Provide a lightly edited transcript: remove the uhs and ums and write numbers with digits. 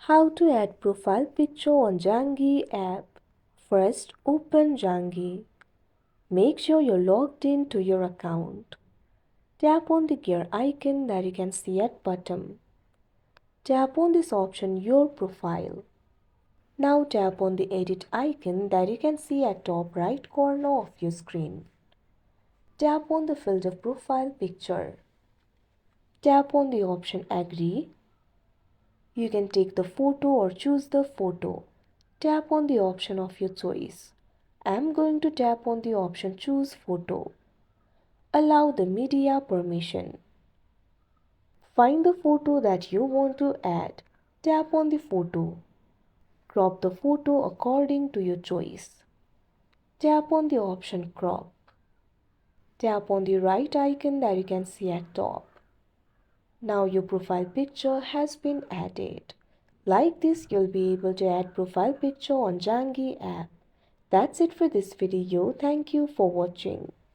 How to add profile picture on Zangi app. First, open Zangi. Make sure you're logged in to your account. Tap on the gear icon that you can see at bottom. Tap on this option, Your Profile. Now tap on the edit icon that you can see at top right corner of your screen. Tap on the field of profile picture. Tap on the option Agree. You can take the photo or choose the photo. Tap on the option of your choice. I am going to tap on the option Choose Photo. Allow the media permission. Find the photo that you want to add. Tap on the photo. Crop the photo according to your choice. Tap on the option Crop. Tap on the right icon that you can see at top. Now your profile picture has been added. Like this, you'll be able to add profile picture on Zangi app. That's it for this video. Thank you for watching.